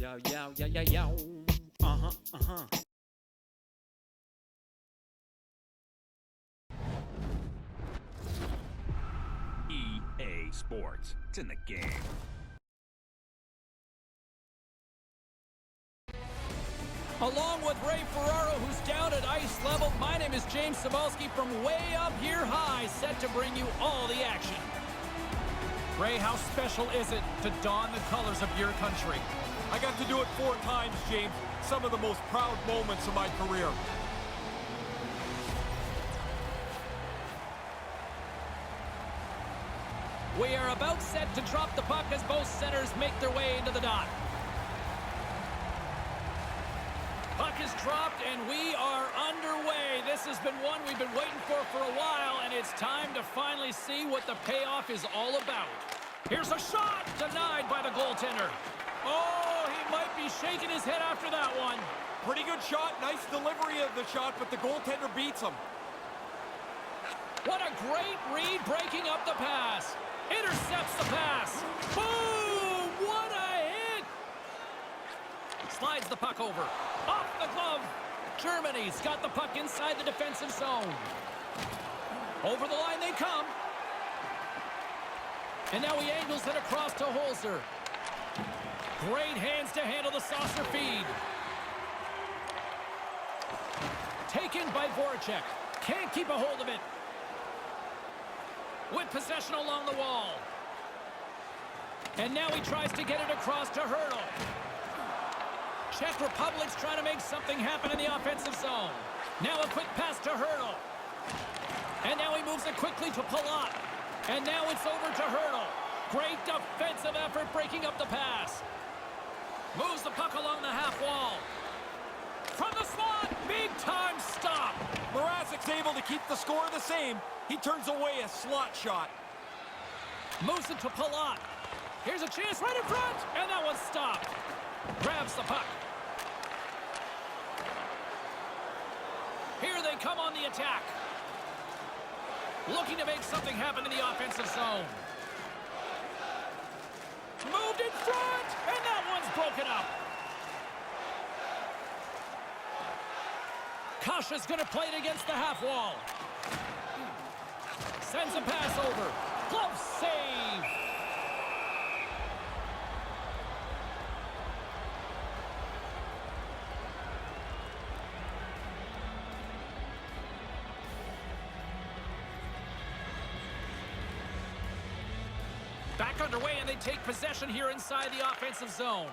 Yow, yow, yow, yow, yow. Uh-huh, uh-huh. EA Sports. It's in the game. Along with Ray Ferraro, who's down at ice level, my name is James Cebulski from way up here high, set to bring you all the action. Ray, how special is it to don the colors of your country? I got to do it 4 times, James. Some of the most proud moments of my career. We are about set to drop the puck as both centers make their way into the dot. Puck is dropped, and we are underway. This has been one we've been waiting for a while, and it's time to finally see what the payoff is all about. Here's a shot, denied by the goaltender. Oh, he might be shaking his head after that one. Pretty good shot, nice delivery of the shot, but the goaltender beats him. What a great read, breaking up the pass. Intercepts the pass. Boom! What a hit! Slides the puck over. Off the glove. Germany's got the puck inside the defensive zone. Over the line they come. And now he angles it across to Holzer. Great hands to handle the saucer feed. Taken by Voracek. Can't keep a hold of it. With possession along the wall. And now he tries to get it across to Hurdle. Czech Republic's trying to make something happen in the offensive zone. Now a quick pass to Hurdle. And now he moves it quickly to Palat. And now it's over to Hurdle. Great defensive effort breaking up the pass. Moves the puck along the half wall. From the slot, big time stop. Mrazek's able to keep the score the same. He turns away a slot shot. Moves it to Palat. Here's a chance right in front, and that one's stopped. Grabs the puck. Here they come on the attack. Looking to make something happen in the offensive zone. Moved in front, and that one's broken up. Kasha's going to play it against the half wall. Sends a pass over. Glove save. Back underway, and they take possession here inside the offensive zone.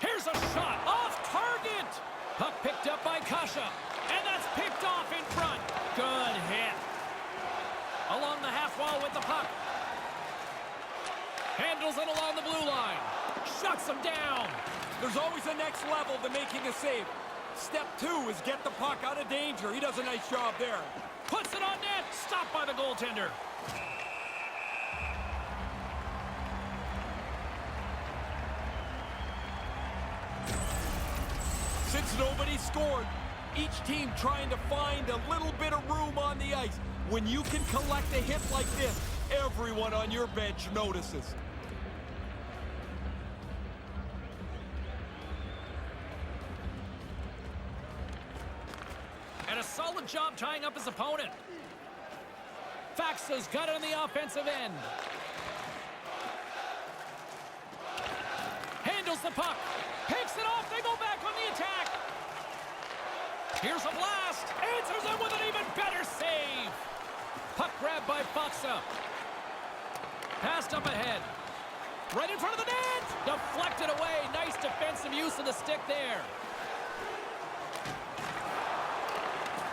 Here's a shot off target. Puck picked up by Kasha, and that's picked off in front. Good hit. Along the half wall with the puck. Handles it along the blue line. Shuts him down. There's always a next level to making a save. Step 2 is get the puck out of danger. He does a nice job there. Puts it on net. Stopped by the goaltender. Since nobody scored, each team trying to find a little bit of room on the ice. When you can collect a hit like this, everyone on your bench notices. And a solid job tying up his opponent. Faxa's got it on the offensive end. Handles the puck. Picks it off. They go back on the attack. Here's a blast. Answers it with an even better save. Puck grabbed by Faxa. Passed up ahead. Right in front of the net. Deflected away. Nice defensive use of the stick there.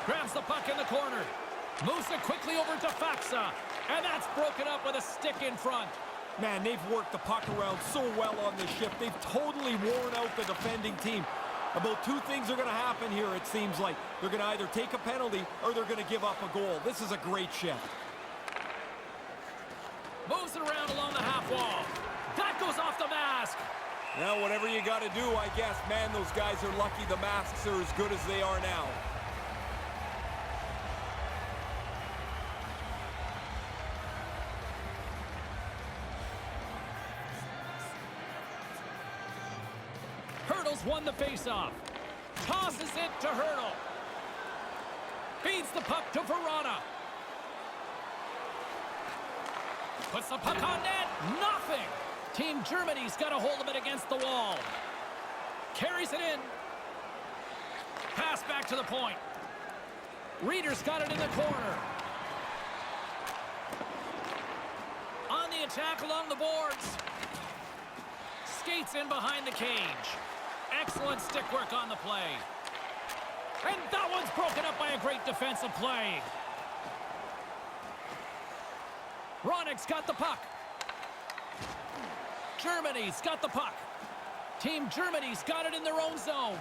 Grabs the puck in the corner. Moves it quickly over to Faxa. And that's broken up with a stick in front. Man, they've worked the puck around so well on this shift. They've totally worn out the defending team. About 2 things are going to happen here, it seems like. They're going to either take a penalty or they're going to give up a goal. This is a great shift. Moves it around along the half wall. That goes off the mask. Now, whatever you got to do, I guess. Man, those guys are lucky the masks are as good as they are now. won the faceoff. Tosses it to Hurdle. Feeds the puck to Verona. Puts the puck on net. Nothing. Team Germany's got a hold of it against the wall. Carries it in. Pass back to the point. Reeder's got it in the corner. On the attack along the boards. Skates in behind the cage. Excellent stick work on the play. And that one's broken up by a great defensive play. Ronick's got the puck. Germany's got the puck. Team Germany's got it in their own zone.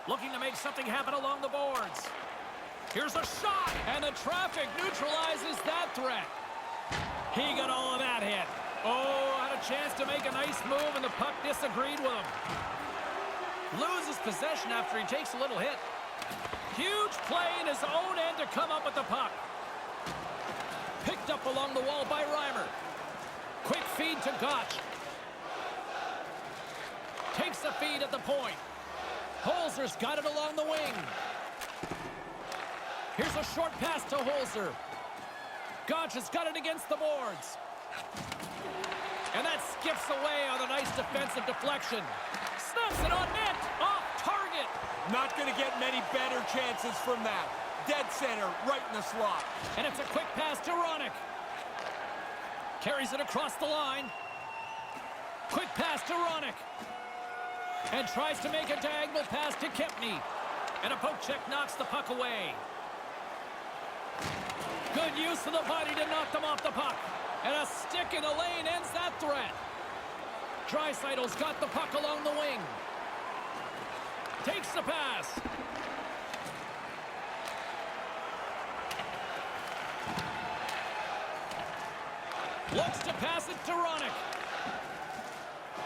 Looking to make something happen along the boards. Here's a shot, and the traffic neutralizes that threat. He got all of that hit. Oh, had a chance to make a nice move, and the puck disagreed with him. Loses possession after he takes a little hit. Huge play in his own end to come up with the puck. Picked up along the wall by Reimer. Quick feed to Gotch. Takes the feed at the point. Holzer's got it along the wing. Here's a short pass to Holzer. Gotch has got it against the boards. And that skips away on a nice defensive deflection. Snaps it on net. Off target. Not going to get many better chances from that. Dead center, right in the slot. And it's a quick pass to Ronick. Carries it across the line. Quick pass to Ronick. And tries to make a diagonal pass to Kempny. And a poke check knocks the puck away. Good use of the body to knock them off the puck. And a stick in the lane ends that threat. Draisaitl's got the puck along the wing. Takes the pass. Looks to pass it to Ronick.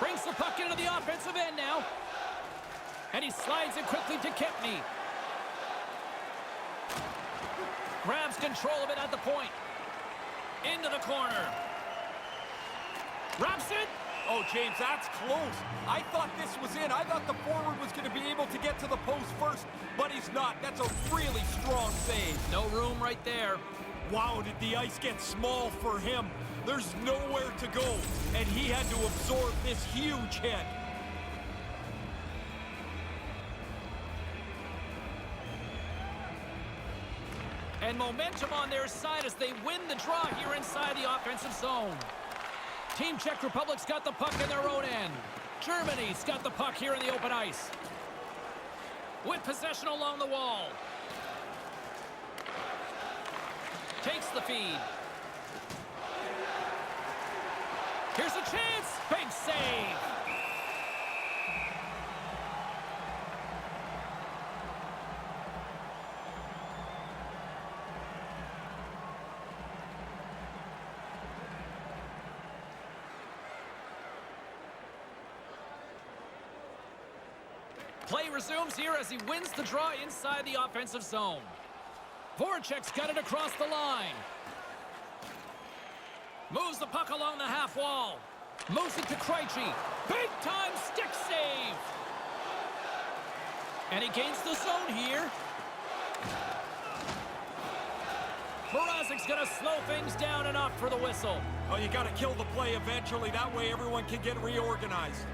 Brings the puck into the offensive end now. And he slides it quickly to Kempny. Grabs control of it at the point. Into the corner. Wraps it. Oh, James, that's close. I thought this was in. I thought the forward was going to be able to get to the post first, but he's not. That's a really strong save. No room right there. Wow, did the ice get small for him? There's nowhere to go, and he had to absorb this huge hit. And momentum on their side as they win the draw here inside the offensive zone. Team Czech Republic's got the puck in their own end. Germany's got the puck here in the open ice. With possession along the wall. Takes the feed. Here's a chance. Big save. Play resumes here as he wins the draw inside the offensive zone. Voracek's got it across the line. Moves the puck along the half wall. Moves it to Krejci. Big time stick save. And he gains the zone here. Mrazek's going to slow things down and opt for the whistle. Oh, you got to kill the play eventually. That way everyone can get reorganized.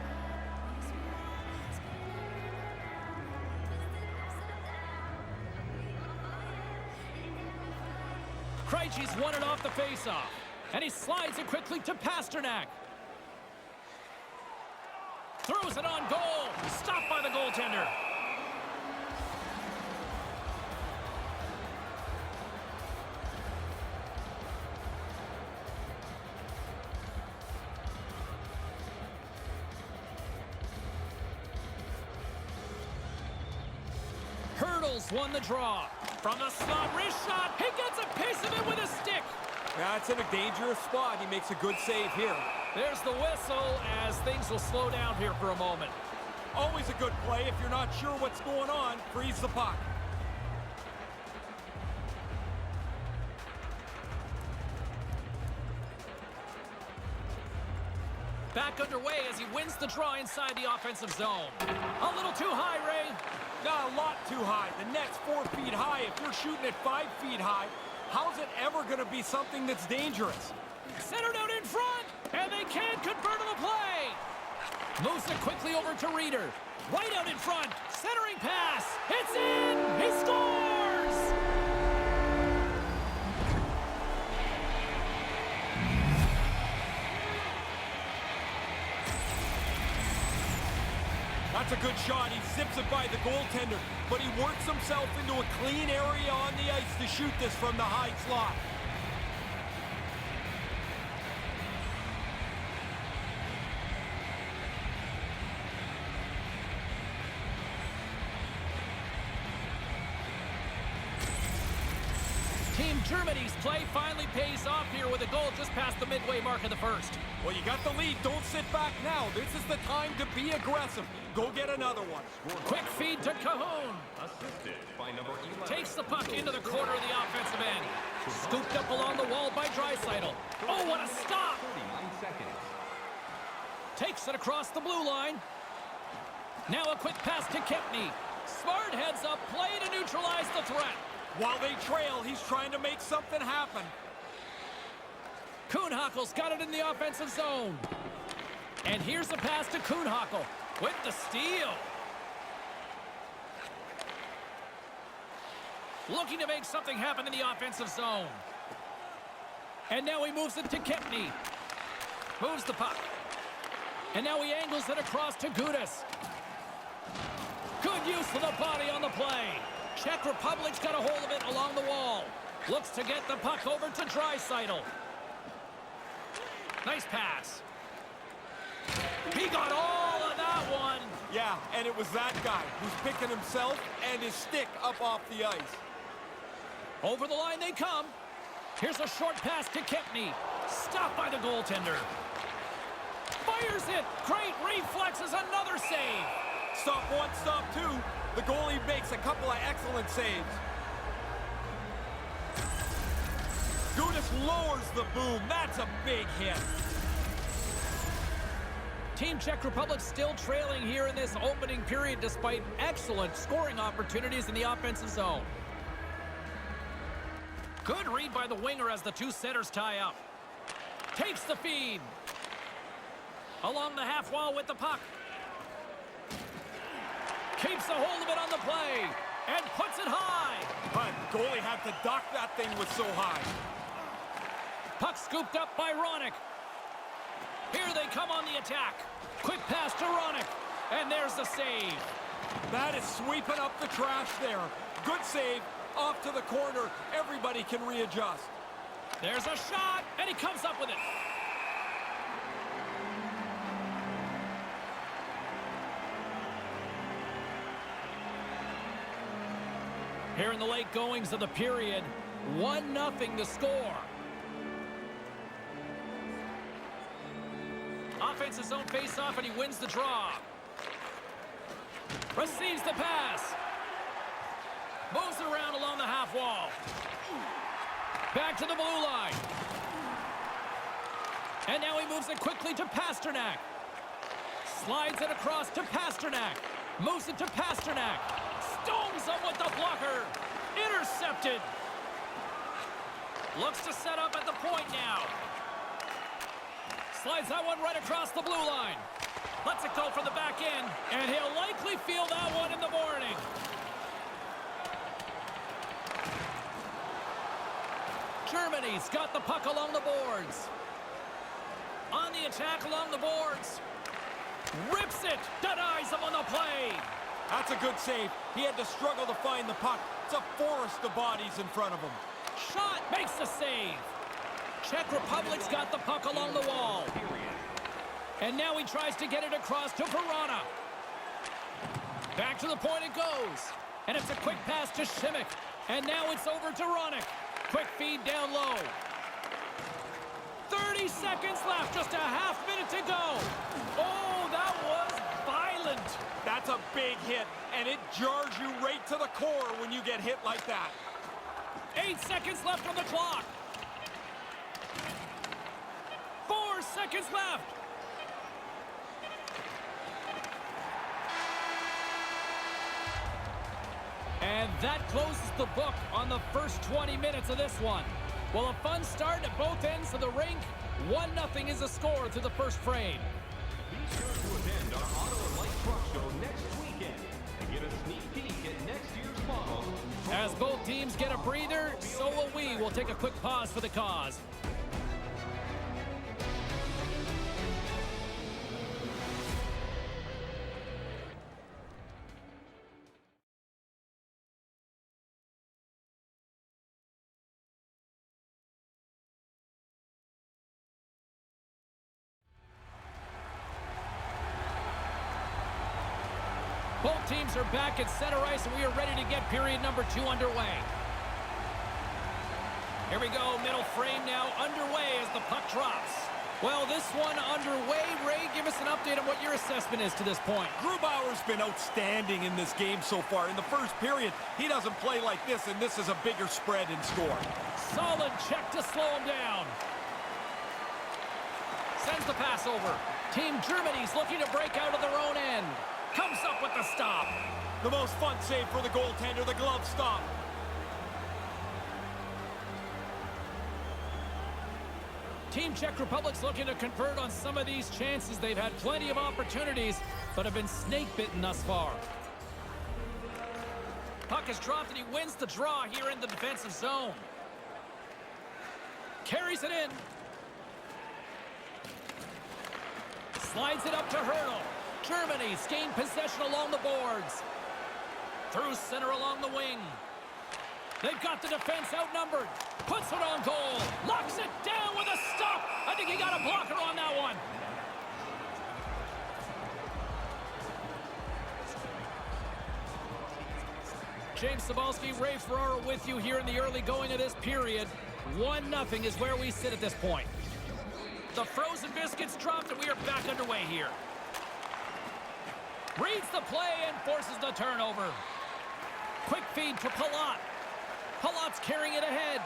Krejci's won it off the faceoff. And he slides it quickly to Pasternak. Throws it on goal. Stopped by the goaltender. Hurdles won the draw. From the slot, wrist shot. He gets a piece of it with a stick. That's in a dangerous spot. He makes a good save here. There's the whistle as things will slow down here for a moment. Always a good play. If you're not sure what's going on, freeze the puck. Back underway as he wins the draw inside the offensive zone. A little too high, Ray. Not a lot too high. The net's 4 feet high. If you're shooting at 5 feet high, how's it ever going to be something that's dangerous? Centered out in front, and they can't convert on the play. Moves it quickly over to Reeder. Right out in front, centering pass. It's in! He scores! That's a good shot. He zips it by the goaltender, but he works himself into a clean area on the ice to shoot this from the high slot. Team Germany's play finally pays off here with a goal just past the midway mark of the first. Well, you got the lead. Don't sit back now. This is the time to be aggressive. Go get another one. Quick feed to Cahoon. Assisted by number 11. Takes the puck into the corner of the offensive end. Scooped up along the wall by Draisaitl. Oh, what a stop! 39 seconds. Takes it across the blue line. Now a quick pass to Kempny. Smart heads up play to neutralize the threat. While they trail, he's trying to make something happen. Kuhnhackl's got it in the offensive zone. And here's the pass to Kuhnhackl with the steal. Looking to make something happen in the offensive zone. And now he moves it to Kempny. Moves the puck. And now he angles it across to Gudas. Good use of the body on the play. Czech Republic's got a hold of it along the wall. Looks to get the puck over to Draisaitl. Nice pass. He got all of that one. Yeah, and it was that guy who's picking himself and his stick up off the ice. Over the line they come. Here's a short pass to Kempny. Stopped by the goaltender. Fires it. Great reflexes. Another save. Stop one, stop two. The goalie makes a couple of excellent saves. Gudas lowers the boom. That's a big hit. Team Czech Republic still trailing here in this opening period despite excellent scoring opportunities in the offensive zone. Good read by the winger as the two centers tie up. Takes the feed. Along the half wall with the puck. Keeps a hold of it on the play and puts it high. But goalie had to duck. That thing was so high. Puck scooped up by Ronick. Here they come on the attack. Quick pass to Ronick. And there's the save. That is sweeping up the trash there. Good save. Off to the corner. Everybody can readjust. There's a shot, and he comes up with it. Here in the late goings of the period, 1-0 to score. Offensive zone face-off, and he wins the draw. Receives the pass. Moves it around along the half wall. Back to the blue line. And now he moves it quickly to Pasternak. Slides it across to Pasternak. Moves it to Pasternak. Stones him with the blocker. Intercepted. Looks to set up at the point now. Slides that one right across the blue line. Lets it go for the back end. And he'll likely feel that one in the morning. Germany's got the puck along the boards. On the attack along the boards. Rips it. Denies him on the play. That's a good save. He had to struggle to find the puck. It's a forest of bodies in front of him. Shot makes the save. Czech Republic's got the puck along the wall. And now he tries to get it across to Verana. Back to the point it goes. And it's a quick pass to Šimik. And now it's over to Ronick. Quick feed down low. 30 seconds left. Just a half minute to go. Oh, that was violent. That's a big hit, and it jars you right to the core when you get hit like that. 8 seconds left on the clock. 4 seconds left. And that closes the book on the first 20 minutes of this one. Well, a fun start at both ends of the rink. 1-0 is the score through the first frame. Be sure to attend our Auto and Light Truck Show next weekend and get a sneak peek at next year's models. As both teams get a breather, so will we. We'll take a quick pause for the cause. Both teams are back at center ice, and we are ready to get period number 2 underway. Here we go, middle frame now underway as the puck drops. Well, this one underway. Ray, give us an update on what your assessment is to this point. Grubauer's been outstanding in this game so far. In the first period, he doesn't play like this, and this is a bigger spread and score. Solid check to slow him down. Sends the pass over. Team Germany's looking to break out of their own end. Comes up with the stop. The most fun save for the goaltender, the glove stop. Team Czech Republic's looking to convert on some of these chances. They've had plenty of opportunities, but have been snake-bitten thus far. Puck is dropped, and he wins the draw here in the defensive zone. Carries it in. Slides it up to Hurdle. Germany's gained possession along the boards. Through center along the wing. They've got the defense outnumbered. Puts it on goal. Locks it down with a stop. I think he got a blocker on that one. James Cybulski, Ray Ferraro with you here in the early going of this period. 1-0 is where we sit at this point. The frozen biscuits dropped, and we are back underway here. Reads the play and forces the turnover. Quick feed to Palat. Palat's carrying it ahead.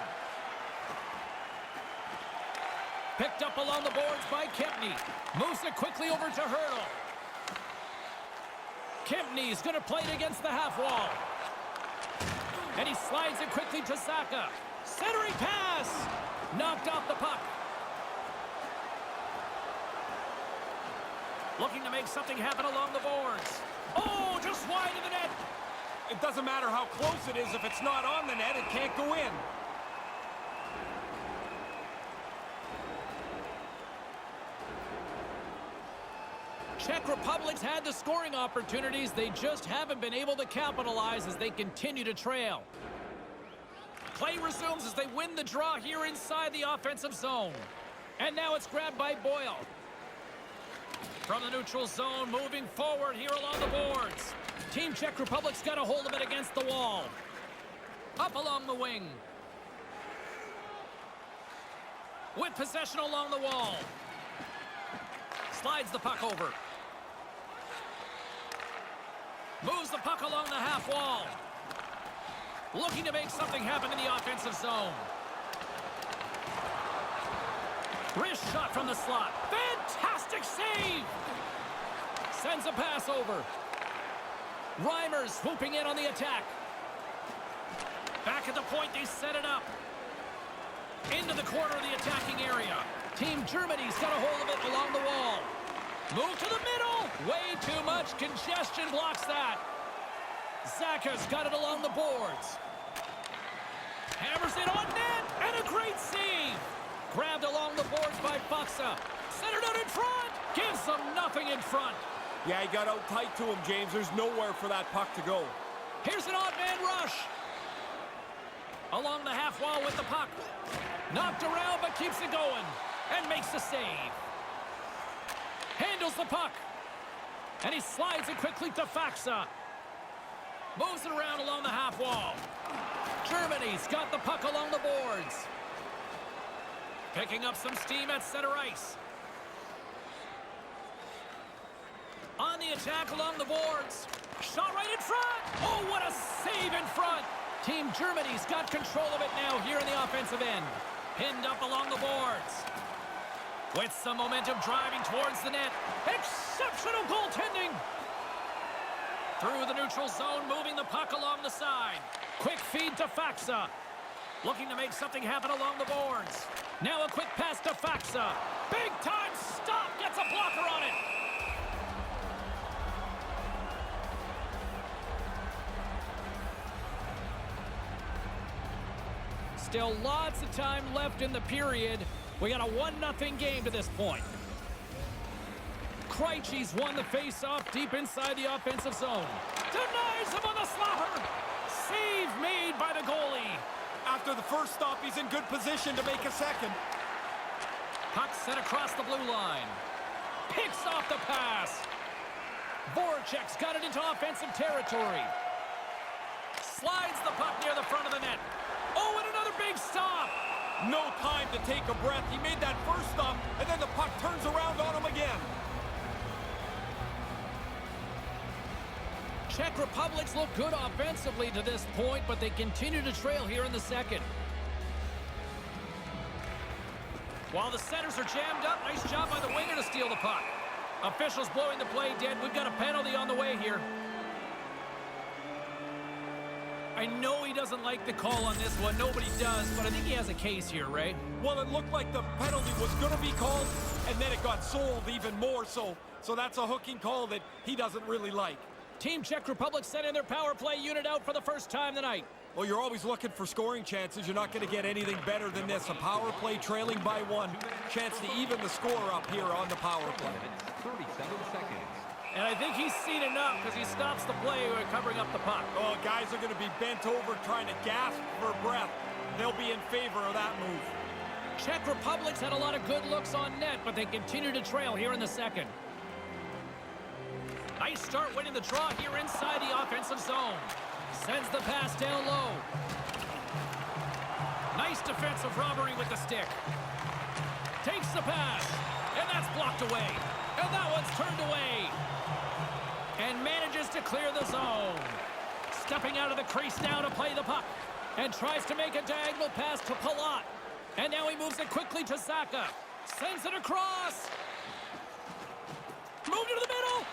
Picked up along the boards by Kempny. Moves it quickly over to Hurdle. Kempny's going to play it against the half wall. And he slides it quickly to Saka. Centering pass. Knocked off the puck. Looking to make something happen along the boards. Oh, just wide of the net. It doesn't matter how close it is. If it's not on the net, it can't go in. Czech Republic's had the scoring opportunities. They just haven't been able to capitalize as they continue to trail. Play resumes as they win the draw here inside the offensive zone. And now it's grabbed by Boyle. From the neutral zone, moving forward here along the boards. Team Czech Republic's got a hold of it against the wall. Up along the wing. With possession along the wall. Slides the puck over. Moves the puck along the half wall. Looking to make something happen in the offensive zone. Wrist shot from the slot. Fantastic save! Sends a pass over. Reimers swooping in on the attack. Back at the point, they set it up. Into the corner of the attacking area. Team Germany's got a hold of it along the wall. Move to the middle. Way too much congestion blocks that. Zaka's got it along the boards. Hammers it on net, and a great save. Grabbed along the boards by Faksa. Centered out in front. Gives them nothing in front. Yeah, he got out tight to him, James. There's nowhere for that puck to go. Here's an odd man rush. Along the half wall with the puck. Knocked around, but keeps it going. And makes the save. Handles the puck. And he slides it quickly to Faksa. Moves it around along the half wall. Germany's got the puck along the boards. Picking up some steam at center ice. On the attack along the boards. Shot right in front. Oh, what a save in front. Team Germany's got control of it now here in the offensive end. Pinned up along the boards. With some momentum driving towards the net. Exceptional goaltending. Through the neutral zone, moving the puck along the side. Quick feed to Faxa. Looking to make something happen along the boards. Now a quick pass to Faxa. Big time stop. Gets a blocker on it. Still lots of time left in the period. We got a 1-0 game to this point. Krejci's won the face-off deep inside the offensive zone. Denies him on the slapper. Save made by the goalie. After the first stop, he's in good position to make a second. Puck sent across the blue line. Picks off the pass. Voracek's got it into offensive territory. Slides the puck near the front of the net. Oh, and another big stop. No time to take a breath. He made that first stop, and then the puck turns around on him again. Czech Republic's look good offensively to this point, but they continue to trail here in the second. While the centers are jammed up, nice job by the winger to steal the puck. Officials blowing the play dead. We've got a penalty on the way here. I know he doesn't like the call on this one. Nobody does, but I think he has a case here, Ray. Well, it looked like the penalty was going to be called, and then it got sold even more so. So that's a hooking call that he doesn't really like. Team Czech Republic sending their power play unit out for the first time tonight. Well, you're always looking for scoring chances. You're not going to get anything better than this. A power play trailing by 1. Chance to even the score up here on the power play. 37 seconds. And I think he's seen enough because he stops the play covering up the puck. Oh, guys are going to be bent over trying to gasp for breath. They'll be in favor of that move. Czech Republic's had a lot of good looks on net, but they continue to trail here in the second. Nice start winning the draw here inside the offensive zone. Sends the pass down low. Nice defensive robbery with the stick. Takes the pass, and that's blocked away. And that one's turned away. And manages to clear the zone. Stepping out of the crease now to play the puck. And tries to make a diagonal pass to Palat. And now he moves it quickly to Zaka. Sends it across. Moved into the middle.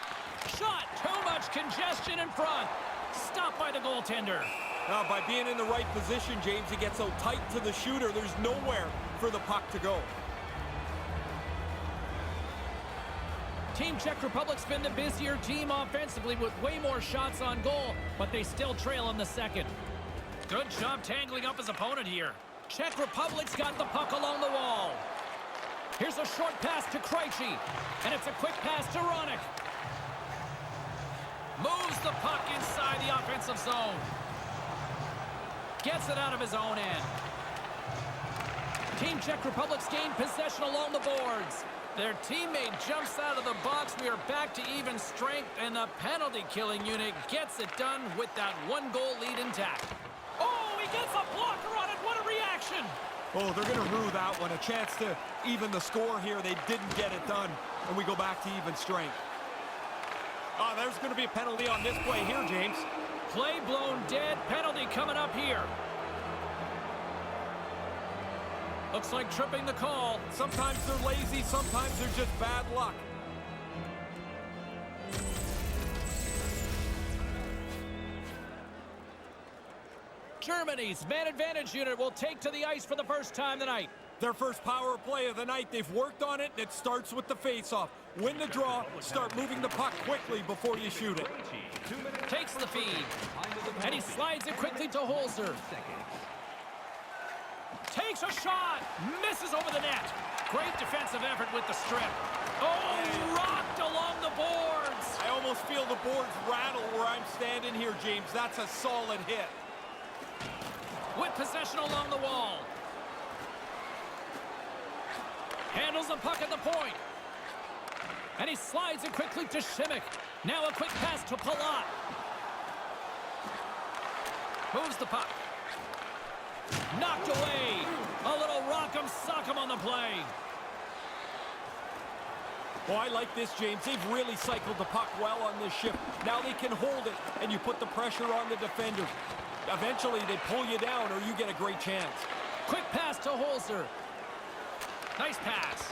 Shot. Too much congestion in front. Stopped by the goaltender. Now, by being in the right position, James, he gets so tight to the shooter, there's nowhere for the puck to go. Team Czech Republic's been the busier team offensively with way more shots on goal, but they still trail in the second. Good job tangling up his opponent here. Czech Republic's got the puck along the wall. Here's a short pass to Krejci, and it's a quick pass to Ronik. Moves the puck inside the offensive zone. Gets it out of his own end. Team Czech Republic's gained possession along the boards. Their teammate jumps out of the box. We are back to even strength, and the penalty-killing unit gets it done with that 1-goal lead intact. Oh, he gets a blocker on it. What a reaction. Oh, they're going to rue that one. A chance to even the score here. They didn't get it done, and we go back to even strength. Oh, there's going to be a penalty on this play here, James. Play blown dead. Penalty coming up here. Looks like tripping the call. Sometimes they're lazy, sometimes they're just bad luck. Germany's man advantage unit will take to the ice for the first time tonight. Their first power play of the night. They've worked on it, and it starts with the face-off. Win the draw, start moving the puck quickly before you shoot it. Takes the feed, and he slides it quickly to Holzer. Takes a shot, misses over the net. Great defensive effort with the strip. Oh, rocked along the boards. I almost feel the boards rattle where I'm standing here, James. That's a solid hit. With possession along the wall. Handles the puck at the point. And he slides it quickly to Šimik. Now a quick pass to Palat. Moves the puck. Knocked away. A little rock'em sock'em on the play. Well, I like this, James. They've really cycled the puck well on this shift. Now they can hold it, and you put the pressure on the defenders. Eventually, they pull you down, or you get a great chance. Quick pass to Holzer. Nice pass.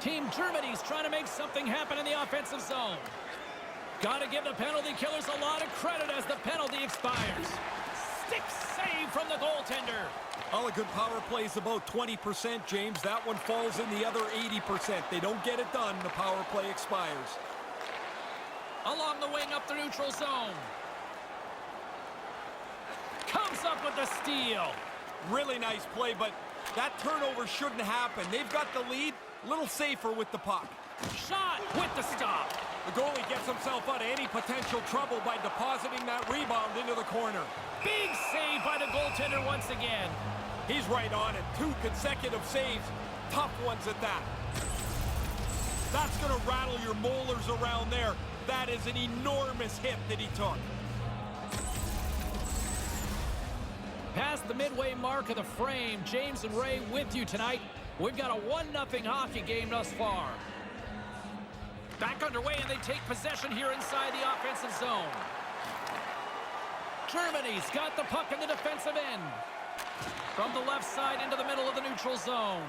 Team Germany's trying to make something happen in the offensive zone. Got to give the penalty killers a lot of credit as the penalty expires. Stick save from the goaltender. All a good power play is about 20%, James. That one falls in the other 80%. They don't get it done. The power play expires. Along the wing up the neutral zone. Comes up with the steal. Really nice play, but that turnover shouldn't happen. They've got the lead. A little safer with the puck. Shot with the stop. The goalie gets himself out of any potential trouble by depositing that rebound into the corner. Big save by the goaltender once again. He's right on it. 2 consecutive saves. Tough ones at that. That's going to rattle your molars around there. That is an enormous hit that he took. Past the midway mark of the frame, James and Ray with you tonight. We've got a 1-0 hockey game thus far. Back underway, and they take possession here inside the offensive zone. Germany's got the puck in the defensive end. From the left side into the middle of the neutral zone.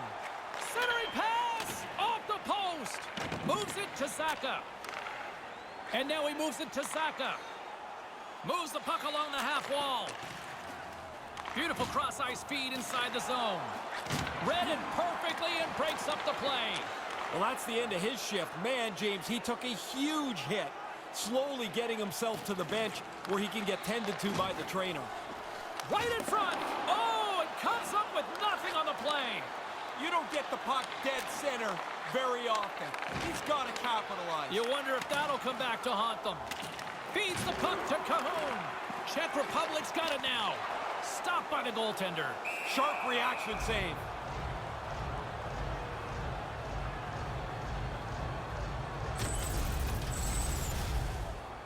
Centering pass! Off the post! Moves it to Zaka. And now he moves it to Zaka. Moves the puck along the half wall. Beautiful cross-ice feed inside the zone. Read it perfectly and breaks up the play. Well, that's the end of his shift. Man, James, he took a huge hit. Slowly getting himself to the bench where he can get tended to by the trainer. Right in front. Oh, it comes up with nothing on the play. You don't get the puck dead center very often. He's got to capitalize. You wonder if that'll come back to haunt them. Feeds the puck to Cahoon. Czech Republic's got it now. Stopped by the goaltender. Sharp reaction save.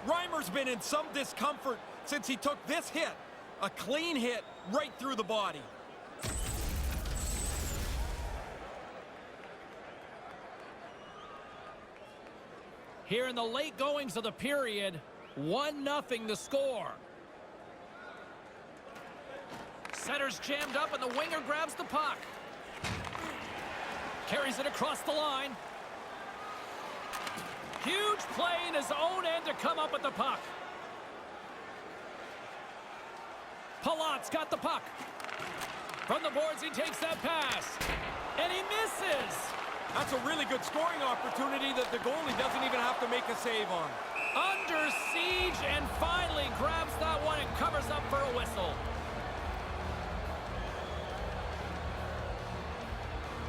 Reimer's been in some discomfort since he took this hit. A clean hit right through the body. Here in the late goings of the period, 1-0 the score. Center's jammed up and the winger grabs the puck. Carries it across the line. Huge play in his own end to come up with the puck. Palat's got the puck. From the boards, he takes that pass. And he misses. That's a really good scoring opportunity that the goalie doesn't even have to make a save on. Under siege and finally grabs that one and covers up for a whistle.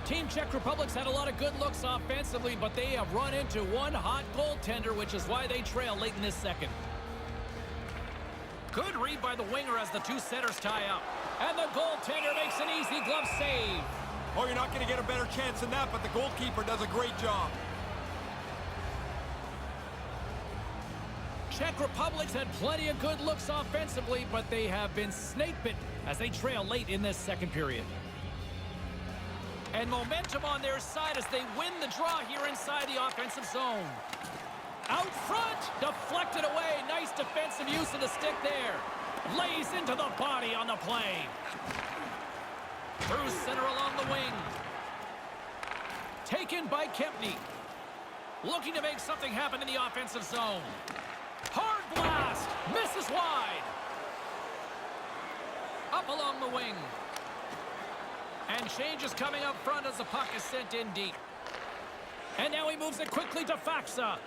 Team Czech Republic's had a lot of good looks offensively, but they have run into one hot goaltender, which is why they trail late in this second. Good read by the winger as the two centers tie up. And the goaltender makes an easy glove save. Oh, you're not going to get a better chance than that, but the goalkeeper does a great job. Czech Republic's had plenty of good looks offensively, but they have been snake-bitten as they trail late in this second period. And momentum on their side as they win the draw here inside the offensive zone. Out front, deflected away. Nice defensive use of the stick there. Lays into the body on the play. Through center along the wing. Taken by Kempney. Looking to make something happen in the offensive zone. Hard blast. Misses wide. Up along the wing. And change is coming up front as the puck is sent in deep. And now he moves it quickly to Faxa.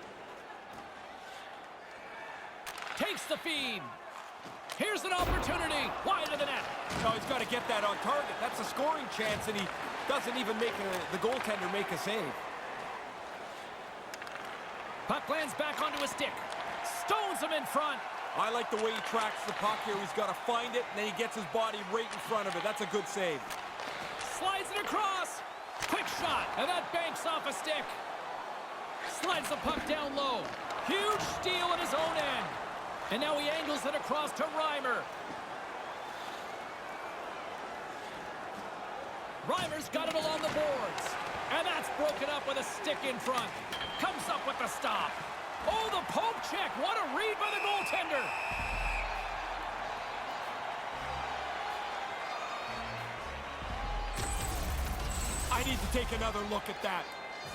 Takes the feed. Here's an opportunity. Wide of the net. No, he's got to get that on target. That's a scoring chance, and he doesn't even make the goaltender make a save. Puck lands back onto his stick. Stones him in front. I like the way he tracks the puck here. He's got to find it, and then he gets his body right in front of it. That's a good save. Slides it across. Quick shot, and that banks off a stick. Slides the puck down low. Huge steal at his own end. And now he angles it across to Reimer. Reimer's got it along the boards. And that's broken up with a stick in front. Comes up with the stop. Oh, the poke check. What a read by the goaltender. I need to take another look at that.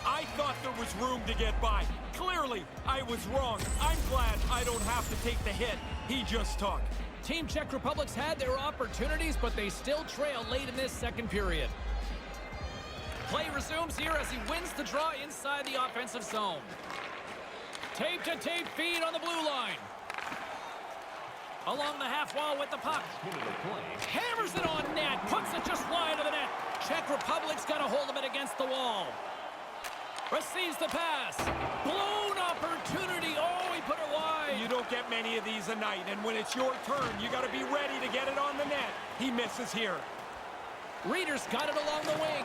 I thought there was room to get by. Clearly, I was wrong. I'm glad I don't have to take the hit he just took. Team Czech Republic's had their opportunities, but they still trail late in this second period. Play resumes here as he wins the draw inside the offensive zone. Tape-to-tape feed on the blue line. Along the half wall with the puck. Hammers it on net. Puts it just wide of the net. Czech Republic's got a hold of it against the wall. Receives the pass. Blown opportunity. Oh, he put it wide. You don't get many of these a night, and when it's your turn, you got to be ready to get it on the net. He misses here. Reeder's got it along the wing.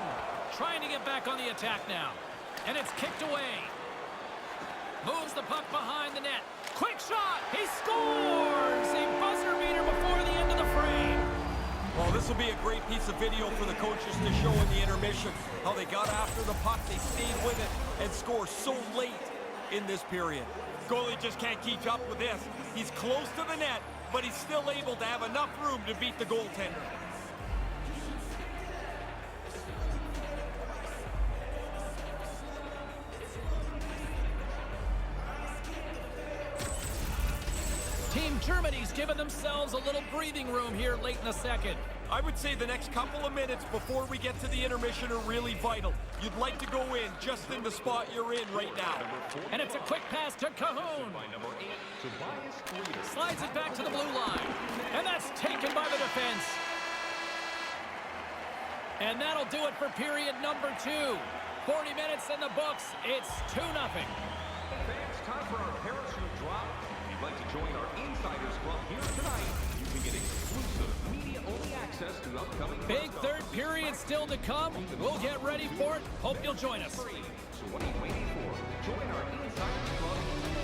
Trying to get back on the attack now. And it's kicked away. Moves the puck behind the net. Quick shot. He scores. A buzzer beater before the end of the frame. Well, this will be a great piece of video for the coaches to show in the intermission. How they got after the puck, they stayed with it, and scored so late in this period. Goalie just can't keep up with this. He's close to the net, but he's still able to have enough room to beat the goaltender. Team Germany's given themselves a little breathing room here late in the second. I would say the next couple of minutes before we get to the intermission are really vital. You'd like to go in just in the spot you're in right now. And it's a quick pass to Cahoon. Slides it back to the blue line. And that's taken by the defense. And that'll do it for period number 2. 40 minutes in the books. It's 2-0. Fans, time for our parachute drop. If you'd like to join our Insiders Club here tonight, you can get exclusive media-only access to upcoming big third period still to come. We'll get ready for it. Hope you'll join us. So what are you waiting for? Join our Insiders Club today.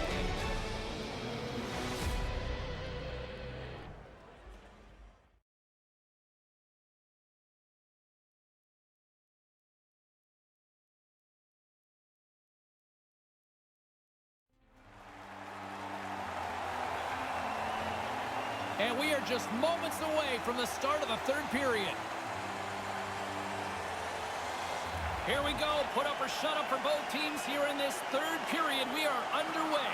And we are just moments away from the start of the third period. Here we go. Put up or shut up for both teams here in this third period. We are underway.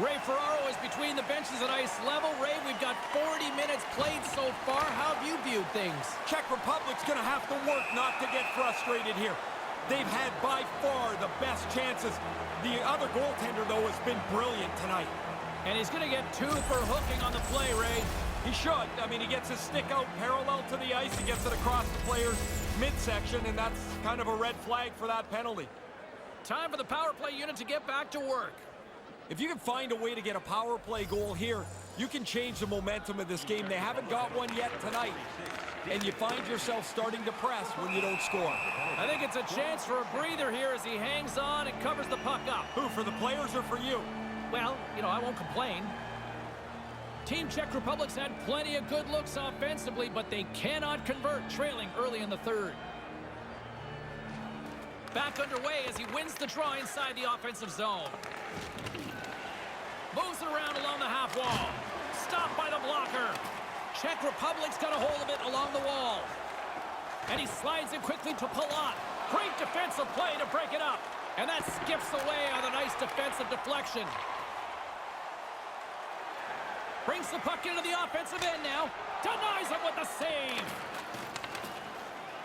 Ray Ferraro is between the benches at ice level. Ray, we've got 40 minutes played so far. How have you viewed things? Czech Republic's going to have to work not to get frustrated here. They've had by far the best chances. The other goaltender, though, has been brilliant tonight. And he's going to get 2 for hooking on the play, Ray. He should. I mean, he gets his stick out parallel to the ice. He gets it across the player's midsection, and that's kind of a red flag for that penalty. Time for the power play unit to get back to work. If you can find a way to get a power play goal here, you can change the momentum of this game. They haven't got one yet tonight, and you find yourself starting to press when you don't score. I think it's a chance for a breather here as he hangs on and covers the puck up. Who, for the players or for you? Well, you know, I won't complain. Team Czech Republic's had plenty of good looks offensively, but they cannot convert, trailing early in the third. Back underway as he wins the draw inside the offensive zone. Moves it around along the half wall. Stopped by the blocker. Czech Republic's got a hold of it along the wall. And he slides it quickly to Palat. Great defensive play to break it up. And that skips away on a nice defensive deflection. Brings the puck into the offensive end now. Denies him with the save.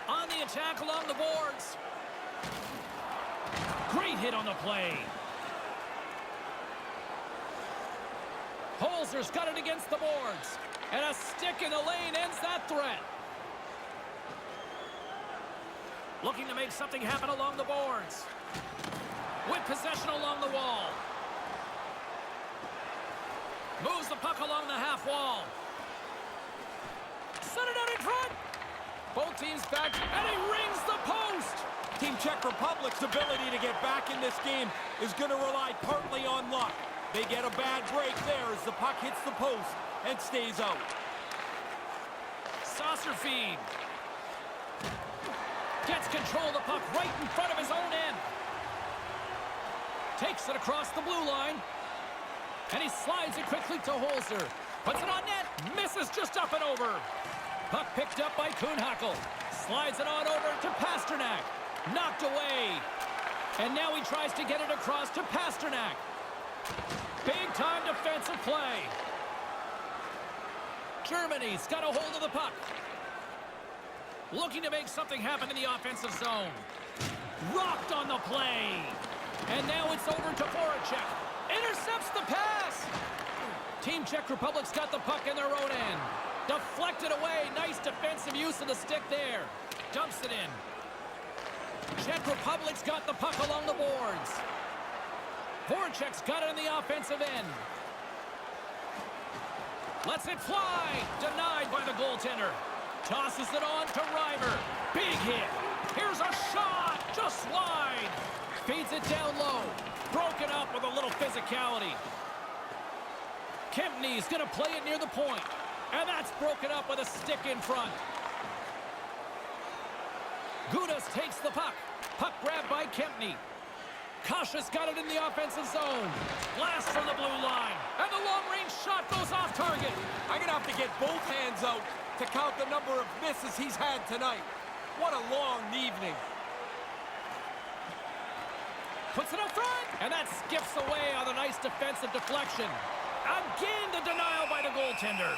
On the attack along the boards. Great hit on the play. Holzer's got it against the boards. And a stick in the lane ends that threat. Looking to make something happen along the boards. With possession along the wall. Moves the puck along the half wall. Set it out in front. Both teams back, and he rings the post. Team Czech Republic's ability to get back in this game is going to rely partly on luck. They get a bad break there as the puck hits the post and stays out. Saucer feed. Gets control of the puck right in front of his own end. Takes it across the blue line. And he slides it quickly to Holzer. Puts it on net. Misses just up and over. Puck picked up by Kuhnhackl. Slides it on over to Pasternak. Knocked away. And now he tries to get it across to Pasternak. Big-time defensive play. Germany's got a hold of the puck. Looking to make something happen in the offensive zone. Rocked on the play. And now it's over to Voracek. Intercepts the pass. Team Czech Republic's got the puck in their own end. Deflected away. Nice defensive use of the stick there. Dumps it in. Czech Republic's got the puck along the boards. Voracek's got it in the offensive end. Lets it fly. Denied by the goaltender. Tosses it on to Reimer. Big hit. Here's a shot. Just wide. Feeds it down low. Broken up with a little physicality. Kempney's going to play it near the point. And that's broken up with a stick in front. Gudas takes the puck. Puck grabbed by Kempney. Kasha's got it in the offensive zone. Blast from the blue line. And the long-range shot goes off target. I'm going to have to get both hands out to count the number of misses he's had tonight. What a long evening. Puts it up front. And that skips away on a nice defensive deflection. Again, the denial by the goaltender.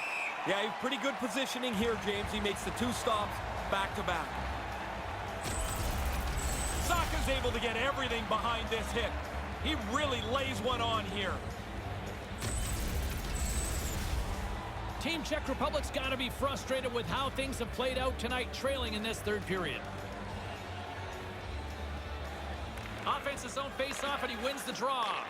Yeah, he's pretty good positioning here, James. He makes the 2 stops back-to-back. Saka's able to get everything behind this hit. He really lays one on here. Team Czech Republic's got to be frustrated with how things have played out tonight, trailing in this third period. Offensive zone face-off, and he wins the draw.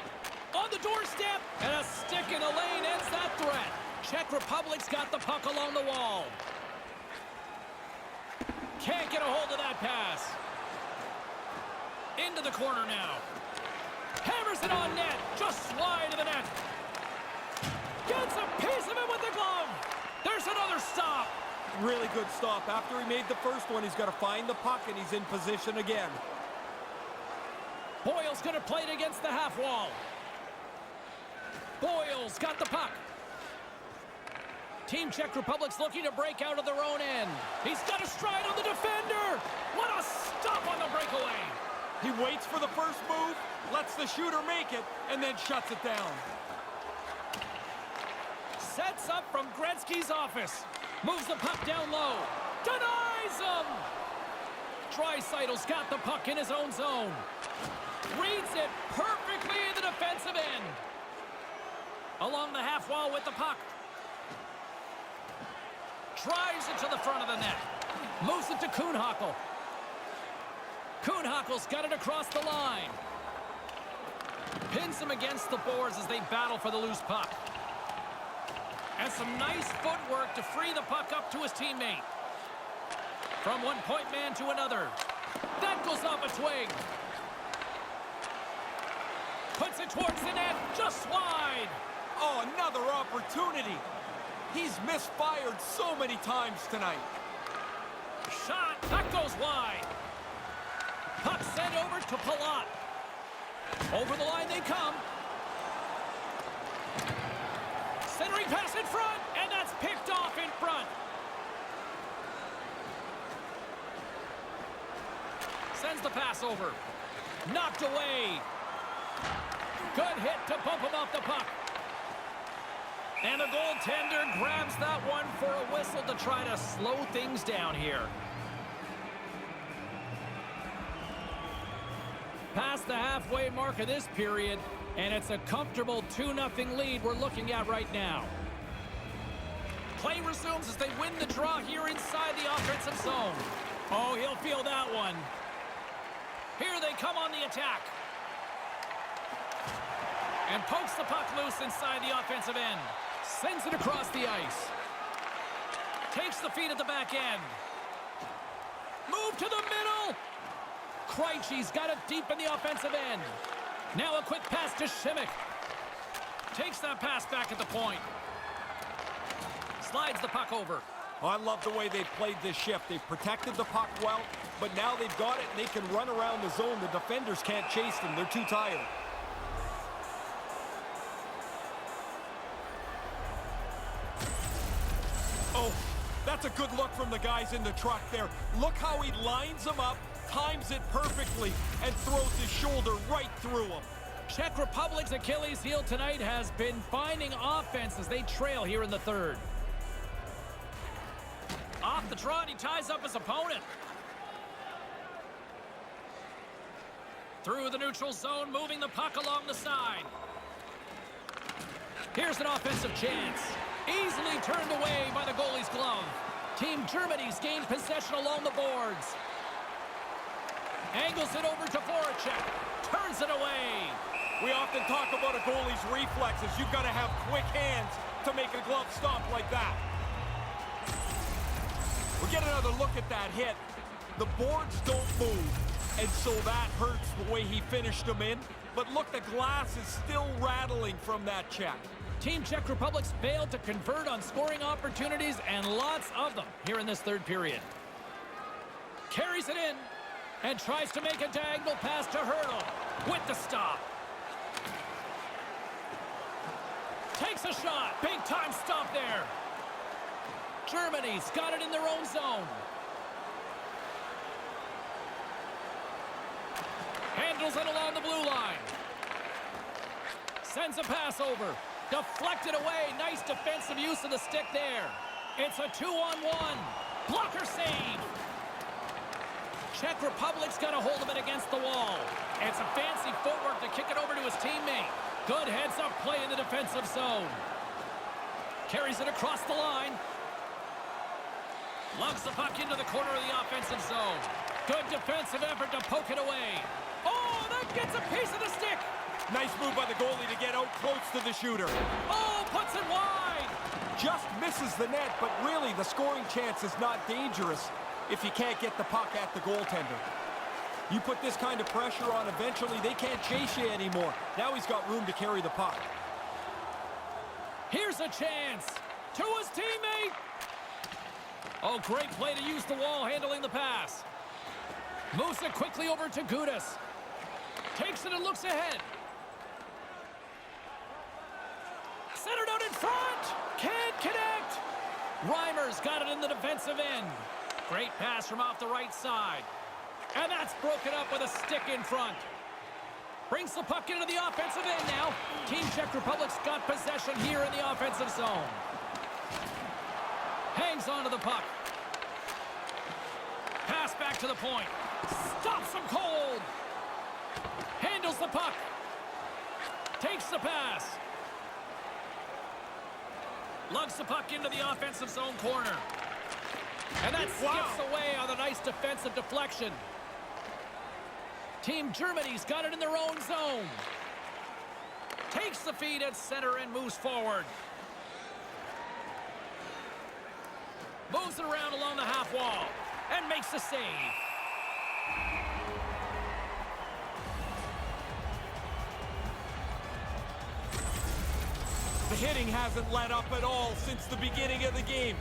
On the doorstep, and a stick in the lane ends that threat. Czech Republic's got the puck along the wall. Can't get a hold of that pass. Into the corner now. Hammers it on net. Just wide of the net. Gets a piece of it with the glove. There's another stop. Really good stop. After he made the first one, he's got to find the puck, and he's in position again. Boyle's going to play it against the half wall. Boyle's got the puck. Team Czech Republic's looking to break out of their own end. He's got a stride on the defender. What a stop on the breakaway. He waits for the first move, lets the shooter make it, and then shuts it down. Sets up from Gretzky's office. Moves the puck down low. Denies him. Draisaitl's got the puck in his own zone. Reads it perfectly in the defensive end. Along the half wall with the puck. Drives it to the front of the net. Moves it to Kuhnhackl. Kuhnhackl's got it across the line. Pins him against the boards as they battle for the loose puck. And some nice footwork to free the puck up to his teammate. From one point man to another. That goes off a twig. Puts it towards the net, just wide. Oh, another opportunity. He's misfired so many times tonight. Shot, that goes wide. Puck sent over to Palat. Over the line they come. Centering pass in front, and that's picked off in front. Sends the pass over. Knocked away. Good hit to bump him off the puck. And the goaltender grabs that one for a whistle to try to slow things down here. Past the halfway mark of this period, and it's a comfortable 2-0 lead we're looking at right now. Play resumes as they win the draw here inside the offensive zone. Oh, he'll feel that one. Here they come on the attack. And pokes the puck loose inside the offensive end. Sends it across the ice. Takes the feed at the back end. Move to the middle. Krejci's got it deep in the offensive end. Now a quick pass to Šimik. Takes that pass back at the point. Slides the puck over. Oh, I love the way they've played this shift. They've protected the puck well, but now they've got it and they can run around the zone. The defenders can't chase them. They're too tired. Oh, that's a good look from the guys in the truck there. Look how he lines them up, times it perfectly and throws his shoulder right through him. Czech Republic's Achilles heel tonight has been finding offense as they trail here in the third. Off the trot, he ties up his opponent. Through the neutral zone, moving the puck along the side. Here's an offensive chance. Easily turned away by the goalie's glove. Team Germany's gained possession along the boards. Angles it over to Voracek. Turns it away. We often talk about a goalie's reflexes. You've got to have quick hands to make a glove stop like that. We'll get another look at that hit. The boards don't move, and so that hurts the way he finished them in. But look, the glass is still rattling from that check. Team Czech Republic's failed to convert on scoring opportunities, and lots of them here in this third period. Carries it in and tries to make a diagonal pass to Hurdle with the stop. Takes a shot. Big time stop there. Germany's got it in their own zone. Handles it along the blue line. Sends a pass over. Deflected away. Nice defensive use of the stick there. It's a 2-on-1. Blocker save. Czech Republic's got a hold of it against the wall. It's a fancy footwork to kick it over to his teammate. Good heads-up play in the defensive zone. Carries it across the line. Lugs the puck into the corner of the offensive zone. Good defensive effort to poke it away. Oh, that gets a piece of the stick. Nice move by the goalie to get out close to the shooter. Oh, puts it wide. Just misses the net, but really the scoring chance is not dangerous if you can't get the puck at the goaltender. You put this kind of pressure on, eventually they can't chase you anymore. Now he's got room to carry the puck. Here's a chance to his teammate. Oh, great play to use the wall handling the pass. Moves it quickly over to Gudas. Takes it and looks ahead. Centered out in front. Can't connect. Reimer's got it in the defensive end. Great pass from off the right side. And that's broken up with a stick in front. Brings the puck into the offensive end now. Team Czech Republic's got possession here in the offensive zone. Hangs onto the puck. Pass back to the point. Stops him cold. Handles the puck. Takes the pass. Lugs the puck into the offensive zone corner. And that skips away on a nice defensive deflection. Team Germany's got it in their own zone. Takes the feed at center and moves forward. Moves it around along the half wall and makes the save. The hitting hasn't let up at all since the beginning of the game.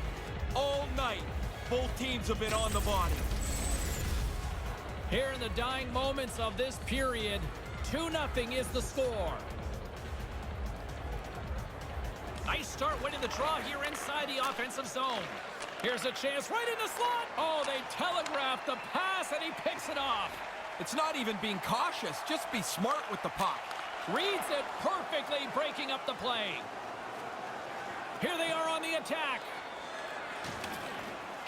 All night, both teams have been on the body. Here in the dying moments of this period, 2-0 is the score. Nice start winning the draw here inside the offensive zone. Here's a chance right in the slot. Oh, they telegraphed the pass and he picks it off. It's not even being cautious, just be smart with the puck. Reads it perfectly, breaking up the play. Here they are on the attack.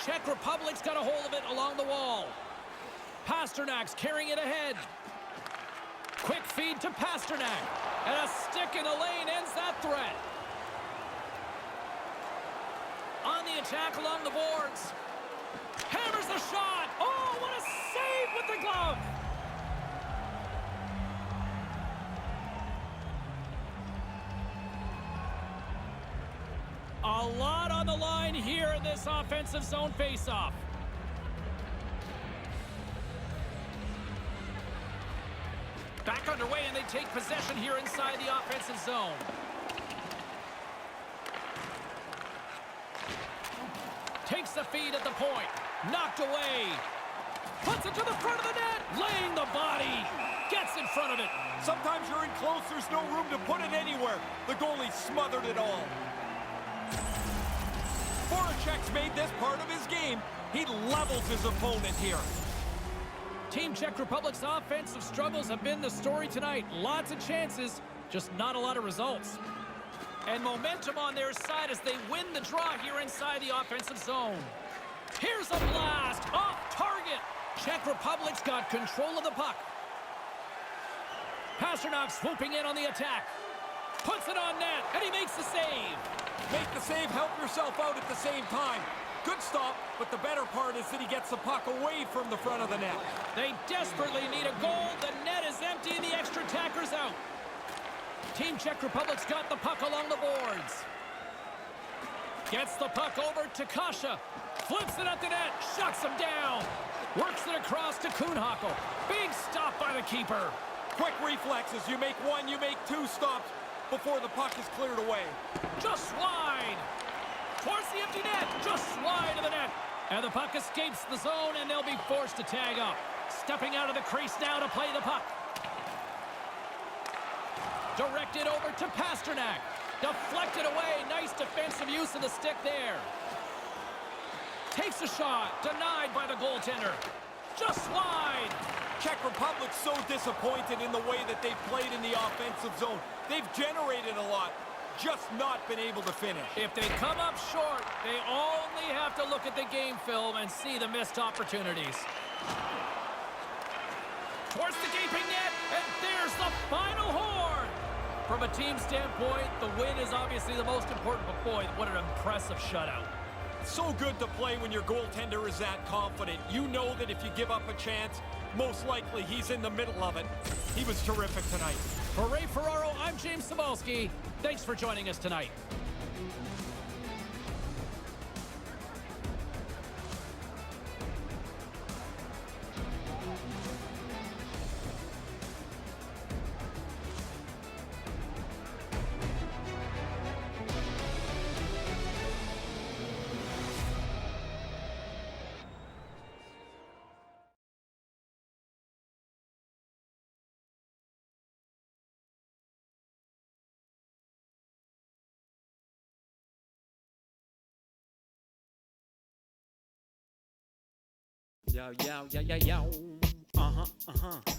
Czech Republic's got a hold of it along the wall. Pasternak's carrying it ahead. Quick feed to Pasternak. And a stick in the lane ends that threat. On the attack along the boards. Hammers the shot. Oh, what a save with the glove. A lot on the line here in this offensive zone faceoff. Back underway, and they take possession here inside the offensive zone. Takes the feed at the point. Knocked away. Puts it to the front of the net. Laying the body. Gets in front of it. Sometimes you're in close, there's no room to put it anywhere. The goalie smothered it all. Voracek's made this part of his game. He levels his opponent here. Team Czech Republic's offensive struggles have been the story tonight. Lots of chances, just not a lot of results. And momentum on their side as they win the draw here inside the offensive zone. Here's a blast off target. Czech Republic's got control of the puck. Pasternak swooping in on the attack. Puts it on net, and he makes the save. Make the save, help yourself out at the same time. Good stop, but the better part is that he gets the puck away from the front of the net. They desperately need a goal. The net is empty, and the extra attacker's out. Team Czech Republic's got the puck along the boards. Gets the puck over to Kasha. Flips it at the net, shuts him down. Works it across to Kuhnhackl. Big stop by the keeper. Quick reflexes. You make one, you make two stops before the puck is cleared away. Just wide. Towards the empty net. Just wide of the net. And the puck escapes the zone, and they'll be forced to tag up. Stepping out of the crease now to play the puck. Directed over to Pasternak. Deflected away. Nice defensive use of the stick there. Takes a shot. Denied by the goaltender. Just wide. Czech Republic's so disappointed in the way that they've played in the offensive zone. They've generated a lot, just not been able to finish. If they come up short, they only have to look at the game film and see the missed opportunities. Towards the gaping net, and there's the final horn. From a team standpoint, the win is obviously the most important, but boy, what an impressive shutout. So good to play when your goaltender is that confident. You know that if you give up a chance, most likely he's in the middle of it. He was terrific tonight. For Ray Ferraro, I'm James Cybulski. Thanks for joining us tonight. Yo, yo, yo, yo, yo. Uh-huh, uh-huh.